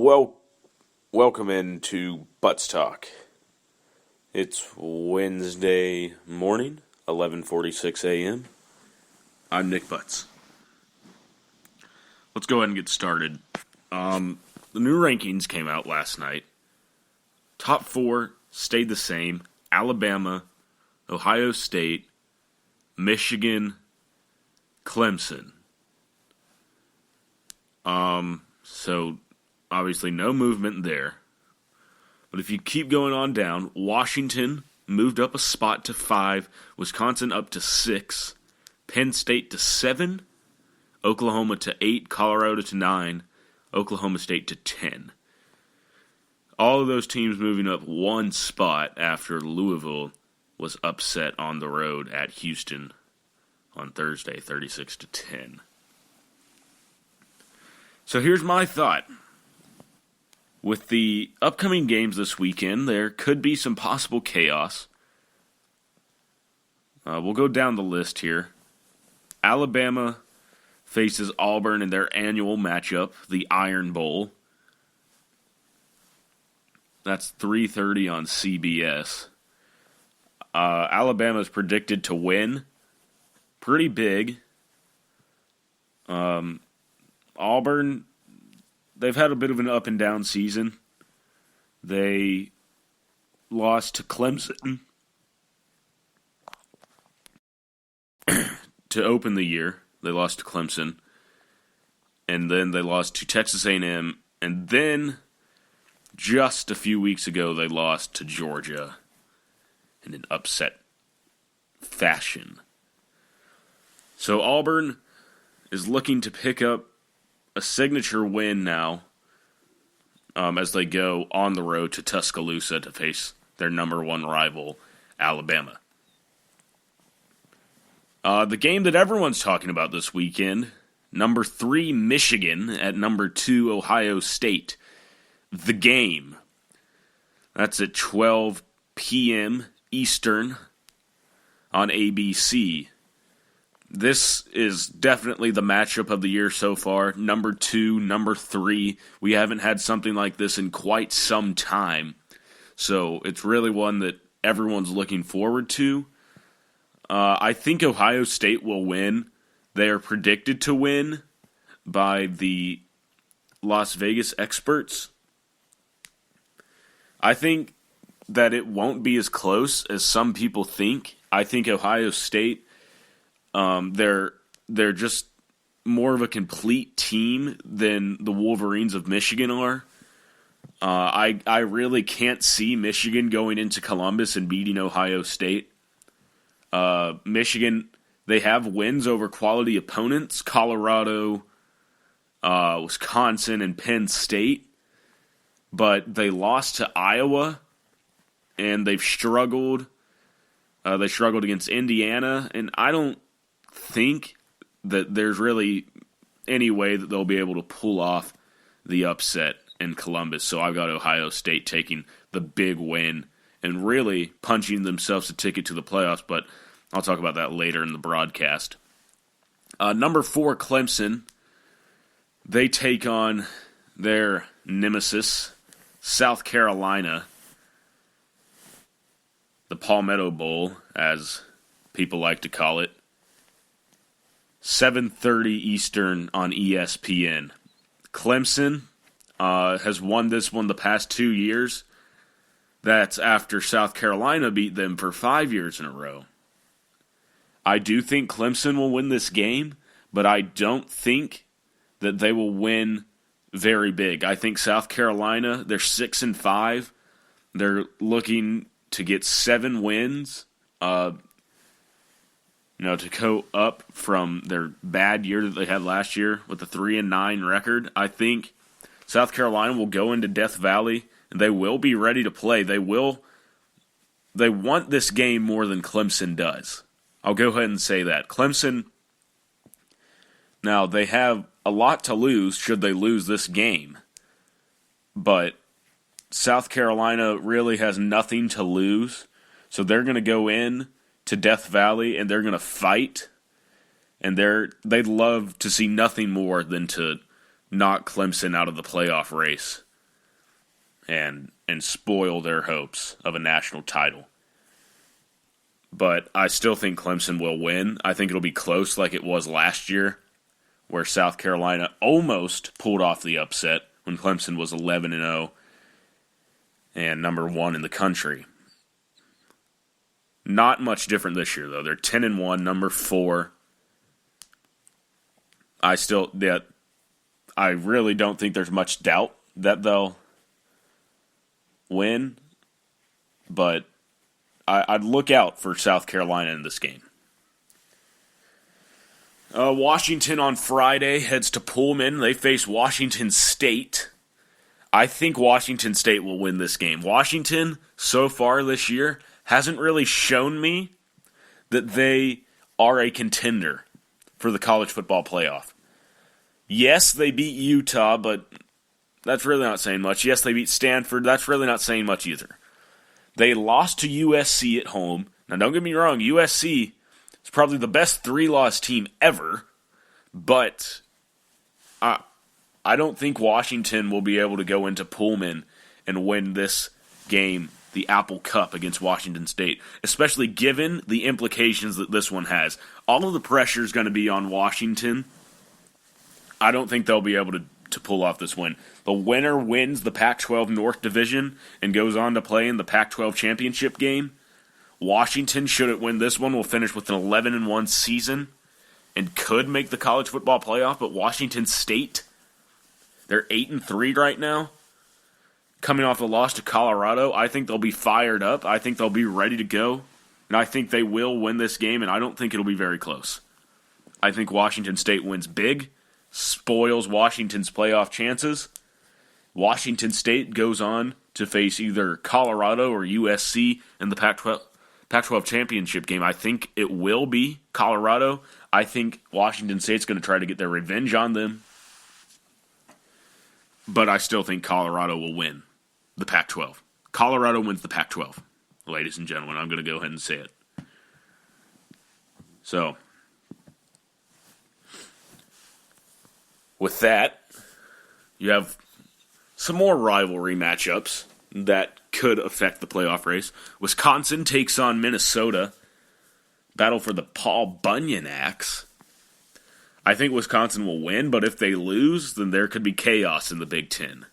Welcome into Butts Talk. It's Wednesday morning, 11:46 a.m. I'm Nick Butts. Let's go ahead and get started. The new rankings came out last night. Top four stayed the same: Alabama, Ohio State, Michigan, Clemson. So obviously no movement there. But if you keep going on down, Washington moved up a spot to 5, Wisconsin up to 6, Penn State to 7, Oklahoma to 8, Colorado to 9, Oklahoma State to 10. All of those teams moving up one spot after Louisville was upset on the road at Houston on Thursday, 36-10. So here's my thought. With the upcoming games this weekend, there could be some possible chaos. We'll go down the list here. Alabama faces Auburn in their annual matchup, the Iron Bowl. That's 3:30 on CBS. Alabama is predicted to win pretty big. Auburn, they've had a bit of an up and down season. They lost to Clemson to open the year. They lost to Clemson. And then they lost to Texas A&M. And then, just a few weeks ago, they lost to Georgia in an upset fashion. So Auburn is looking to pick up a signature win now as they go on the road to Tuscaloosa to face their number one rival, Alabama. The game that everyone's talking about this weekend, number 3 Michigan at number 2 Ohio State. The game. That's at 12 p.m. Eastern on ABC. This is definitely the matchup of the year so far. Number 2, number 3. We haven't had something like this in quite some time. So it's really one that everyone's looking forward to. I think Ohio State will win. They are predicted to win by the Las Vegas experts. I think that it won't be as close as some people think. I think Ohio State, they're just more of a complete team than the Wolverines of Michigan are. I really can't see Michigan going into Columbus and beating Ohio State. Michigan, they have wins over quality opponents, Colorado, Wisconsin, and Penn State. But they lost to Iowa, and they've struggled. They struggled against Indiana, and I don't think that there's really any way that they'll be able to pull off the upset in Columbus. So I've got Ohio State taking the big win and really punching themselves a ticket to the playoffs, but I'll talk about that later in the broadcast. Number 4, Clemson. They take on their nemesis, South Carolina, the Palmetto Bowl, as people like to call it. 7:30 Eastern on ESPN. Clemson has won this one the past 2 years. That's after South Carolina beat them for 5 years in a row. I do think Clemson will win this game, but I don't think that they will win very big. I think South Carolina, they're 6-5. They're looking to get 7 wins, to go up from their bad year that they had last year with a 3-9 record. I think South Carolina will go into Death Valley and they will be ready to play. They want this game more than Clemson does. I'll go ahead and say that. Clemson, now they have a lot to lose should they lose this game. But South Carolina really has nothing to lose. So they're going to go in to Death Valley and they're going to fight. And they'd love to see nothing more than to knock Clemson out of the playoff race and spoil their hopes of a national title. But I still think Clemson will win. I think it'll be close like it was last year, where South Carolina almost pulled off the upset when Clemson was 11-0 and number 1 in the country. Not much different this year, though. They're 10-1, number 4. I really don't think there's much doubt that they'll win, but I'd look out for South Carolina in this game. Washington on Friday heads to Pullman. They face Washington State. I think Washington State will win this game. Washington, so far this year, hasn't really shown me that they are a contender for the college football playoff. Yes, they beat Utah, but that's really not saying much. Yes, they beat Stanford. That's really not saying much either. They lost to USC at home. Now, don't get me wrong, USC is probably the best 3-loss team ever, but I don't think Washington will be able to go into Pullman and win this game, the Apple Cup, against Washington State, especially given the implications that this one has. All of the pressure is going to be on Washington. I don't think they'll be able to pull off this win. The winner wins the Pac-12 North Division and goes on to play in the Pac-12 championship game. Washington, should it win this one, will finish with an 11-1 season and could make the college football playoff. But Washington State, they're 8-3 right now, coming off a loss to Colorado. I think they'll be fired up. I think they'll be ready to go. And I think they will win this game, and I don't think it'll be very close. I think Washington State wins big, spoils Washington's playoff chances. Washington State goes on to face either Colorado or USC in the Pac-12 championship game. I think it will be Colorado. I think Washington State's going to try to get their revenge on them. But I still think Colorado will win the Pac-12. Colorado wins the Pac-12, ladies and gentlemen. I'm going to go ahead and say it. So, with that, you have some more rivalry matchups that could affect the playoff race. Wisconsin takes on Minnesota. Battle for the Paul Bunyan axe. I think Wisconsin will win, but if they lose, then there could be chaos in the Big Ten.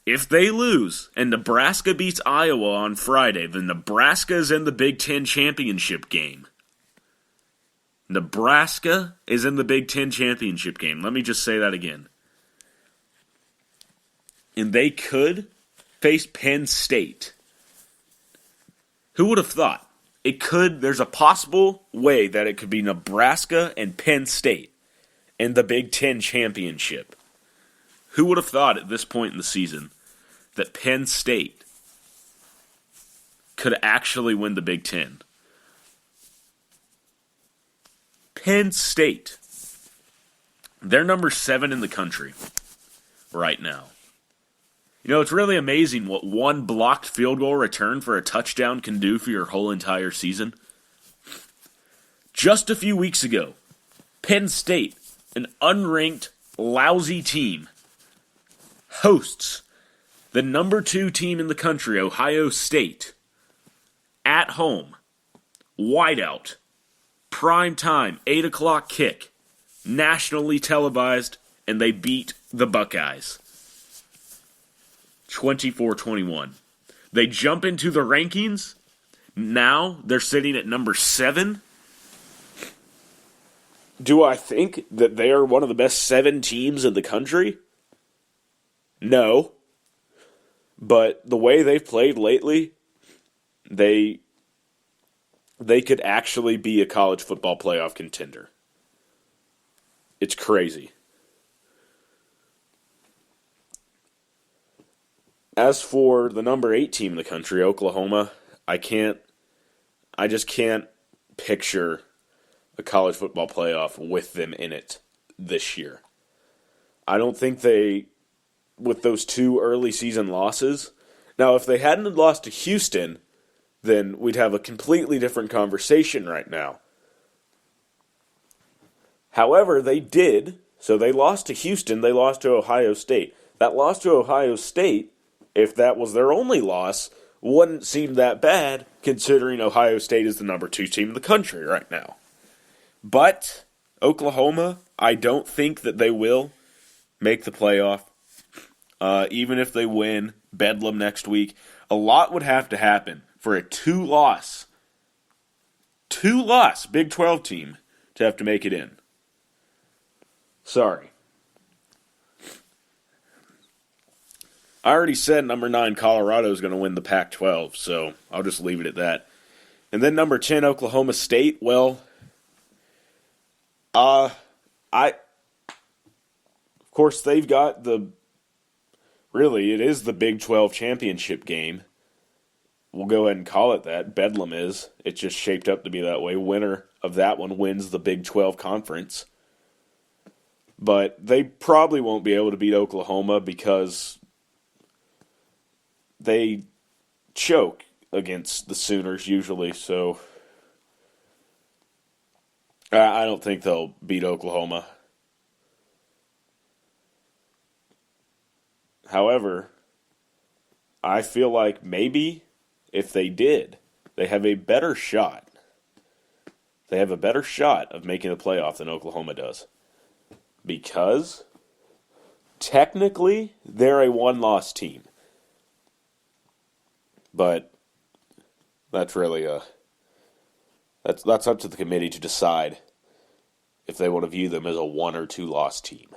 If they lose and Nebraska beats Iowa on Friday, then Nebraska is in the Big Ten championship game. Nebraska is in the Big Ten championship game. Let me just say that again. And they could face Penn State. Who would have thought? There's a possible way that it could be Nebraska and Penn State in the Big Ten championship. Who would have thought at this point in the season that Penn State could actually win the Big Ten? Penn State, they're number 7 in the country right now. You know, it's really amazing what one blocked field goal return for a touchdown can do for your whole entire season. Just a few weeks ago, Penn State, an unranked, lousy team, hosts the number 2 team in the country, Ohio State, at home, whiteout, prime time, 8 o'clock kick, nationally televised, and they beat the Buckeyes. 24-21. They jump into the rankings. Now they're sitting at number 7. Do I think that they are one of the best 7 teams in the country? No. But the way they've played lately, they could actually be a college football playoff contender. It's crazy. As for the number 8 team in the country, Oklahoma, I just can't picture a college football playoff with them in it this year. I don't think with those 2 early season losses, now if they hadn't lost to Houston, then we'd have a completely different conversation right now. However, they did, so they lost to Houston, they lost to Ohio State. That loss to Ohio State if that was their only loss, wouldn't seem that bad, considering Ohio State is the number 2 team in the country right now. But Oklahoma, I don't think that they will make the playoff. Even if they win Bedlam next week, a lot would have to happen for a two-loss Big 12 team to have to make it in. Sorry. I already said number 9 Colorado is going to win the Pac-12, so I'll just leave it at that. And then number 10 Oklahoma State, well, of course they've got it is the Big 12 championship game. We'll go ahead and call it that. Bedlam is. It's just shaped up to be that way. Winner of that one wins the Big 12 conference. But they probably won't be able to beat Oklahoma because they choke against the Sooners usually. So I don't think they'll beat Oklahoma. However, I feel like maybe if they did, they have a better shot. They have a better shot of making the playoff than Oklahoma does. Because technically they're a one-loss team. But that's really that's up to the committee to decide if they want to view them as a 1 or 2 loss team.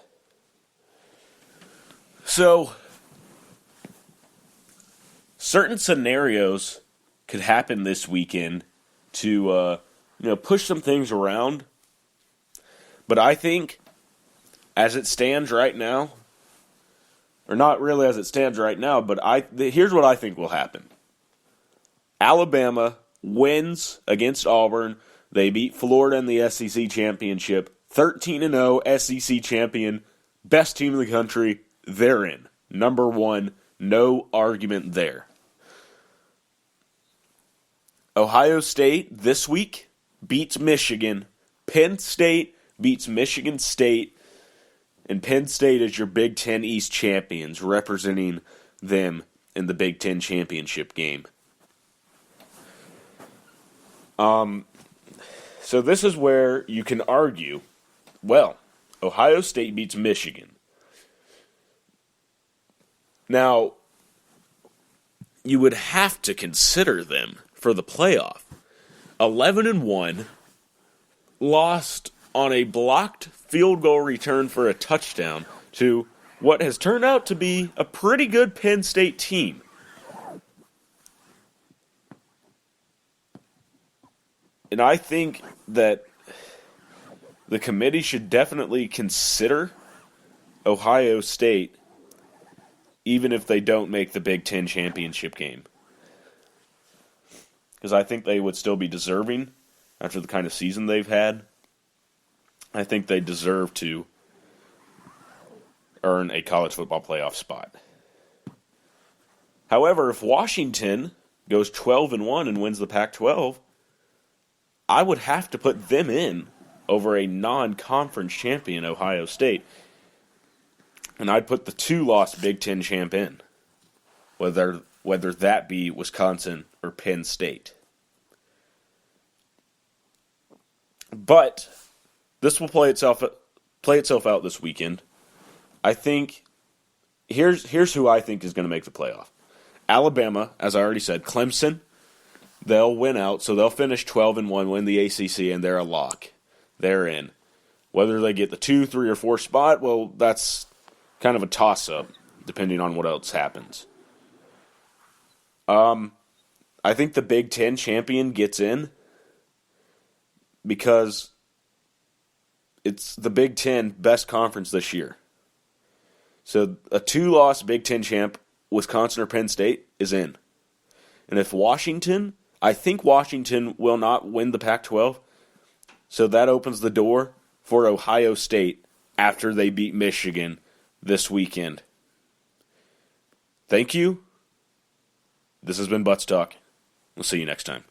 So certain scenarios could happen this weekend to push some things around. But I think as it stands right now, or not really as it stands right now, but here's what I think will happen. Alabama wins against Auburn. They beat Florida in the SEC championship. 13-0 SEC champion. Best team in the country. They're in. Number 1. No argument there. Ohio State this week beats Michigan. Penn State beats Michigan State. And Penn State is your Big Ten East champions, representing them in the Big Ten championship game. So this is where you can argue, well, Ohio State beats Michigan. Now, you would have to consider them for the playoff. 11-1, lost on a blocked field goal return for a touchdown to what has turned out to be a pretty good Penn State team. And I think that the committee should definitely consider Ohio State even if they don't make the Big Ten championship game. Because I think they would still be deserving after the kind of season they've had. I think they deserve to earn a college football playoff spot. However, if Washington goes 12-1 and wins the Pac-12, I would have to put them in over a non-conference champion, Ohio State. And I'd put the 2-loss Big Ten champ in, whether that be Wisconsin or Penn State. But this will play itself out this weekend. I think here's who I think is going to make the playoff. Alabama, as I already said, Clemson, they'll win out, so they'll finish 12-1, win the ACC, and they're a lock. They're in. Whether they get the 2, 3, or 4 spot, well, that's kind of a toss-up, depending on what else happens. I think the Big Ten champion gets in because it's the Big Ten best conference this year. So a 2-loss Big Ten champ, Wisconsin or Penn State, is in. And if I think Washington will not win the Pac-12, so that opens the door for Ohio State after they beat Michigan this weekend. Thank you. This has been Butts Talk. We'll see you next time.